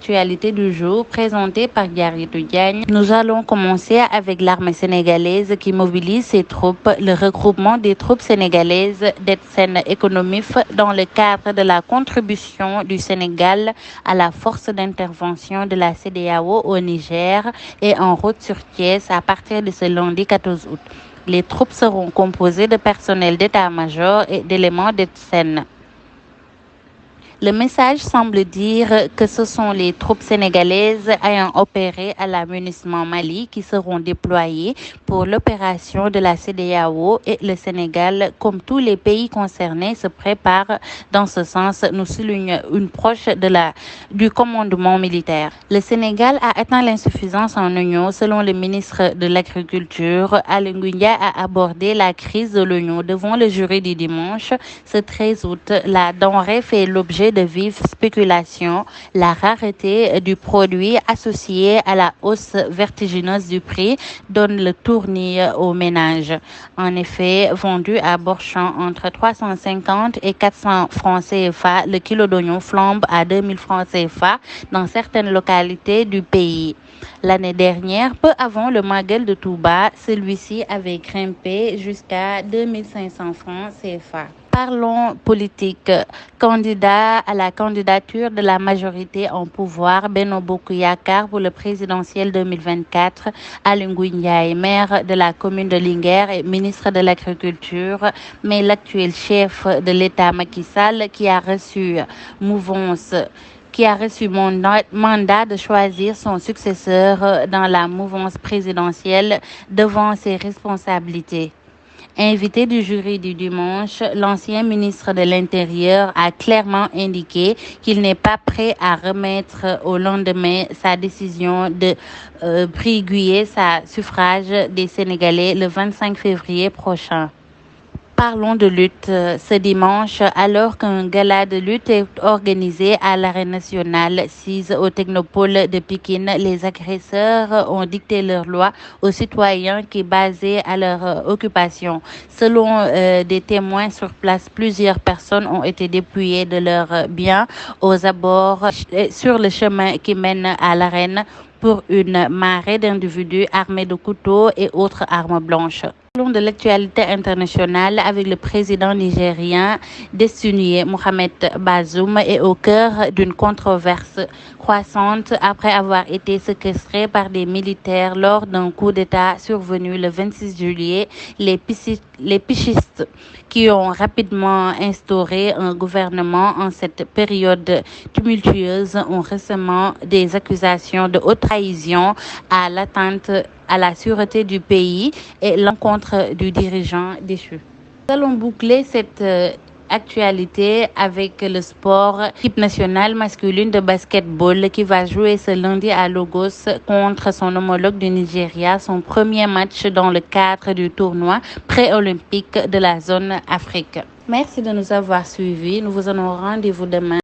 l'actualité du jour présentée par Gary Diagne. Nous allons commencer avec l'armée sénégalaise qui mobilise ses troupes. Le regroupement des troupes sénégalaises d'Etsen Economif dans le cadre de la contribution du Sénégal à la force d'intervention de la CEDEAO au Niger est en route sur Thiès à partir de ce lundi 14 août. Les troupes seront composées de personnel d'état-major et d'éléments d'Etsen. Le message semble dire que ce sont les troupes sénégalaises ayant opéré à l'amunissement Mali qui seront déployées pour l'opération de la CEDEAO et le Sénégal, comme tous les pays concernés, se prépare dans ce sens, nous souligne une proche du commandement militaire. Le Sénégal a atteint l'insuffisance en oignons, selon le ministre de l'Agriculture. Aly Ngouille Ndiaye a abordé la crise de l'oignon devant le jury du dimanche. Ce 13 août, la denrée fait l'objet de vives spéculations. La rareté du produit associée à la hausse vertigineuse du prix donne le tournis aux ménages. En effet, vendu à Borchamp entre 350 et 400 francs CFA, le kilo d'oignon flambe à 2000 francs CFA dans certaines localités du pays. L'année dernière, peu avant le Magal de Touba, celui-ci avait grimpé jusqu'à 2500 francs CFA. Parlons politique. Candidat à la candidature de la majorité en pouvoir, Benno Bokk Yakaar pour le présidentiel 2024, Aly Ngouille Ndiaye, maire de la commune de Linguère et ministre de l'Agriculture, mais l'actuel chef de l'État Macky Sall qui a reçu mandat de choisir son successeur dans la mouvance présidentielle devant ses responsabilités. Invité du jury du dimanche, l'ancien ministre de l'Intérieur a clairement indiqué qu'il n'est pas prêt à remettre au lendemain sa décision de priguer sa suffrage des Sénégalais le 25 février prochain. Parlons de lutte. Ce dimanche, alors qu'un gala de lutte est organisé à l'Arène nationale 6 au Technopole de Pikine, les agresseurs ont dicté leur loi aux citoyens qui basaient à leur occupation. Selon des témoins sur place, plusieurs personnes ont été dépouillées de leurs biens aux abords sur le chemin qui mène à l'Arène pour une marée d'individus armés de couteaux et autres armes blanches. Parlons de l'actualité internationale avec le président nigérien Destiny Mohamed Bazoum est au cœur d'une controverse croissante après avoir été séquestré par des militaires lors d'un coup d'État survenu le 26 juillet. Les pichistes qui ont rapidement instauré un gouvernement en cette période tumultueuse ont récemment des accusations de haute trahison à l'atteinte à la sûreté du pays et l'encontre du dirigeant déchu. Nous allons boucler cette actualité avec le sport. L'équipe nationale masculine de basketball qui va jouer ce lundi à Lagos contre son homologue du Nigeria, son premier match dans le cadre du tournoi pré-olympique de la zone Afrique. Merci de nous avoir suivis. Nous vous donnons rendez-vous demain.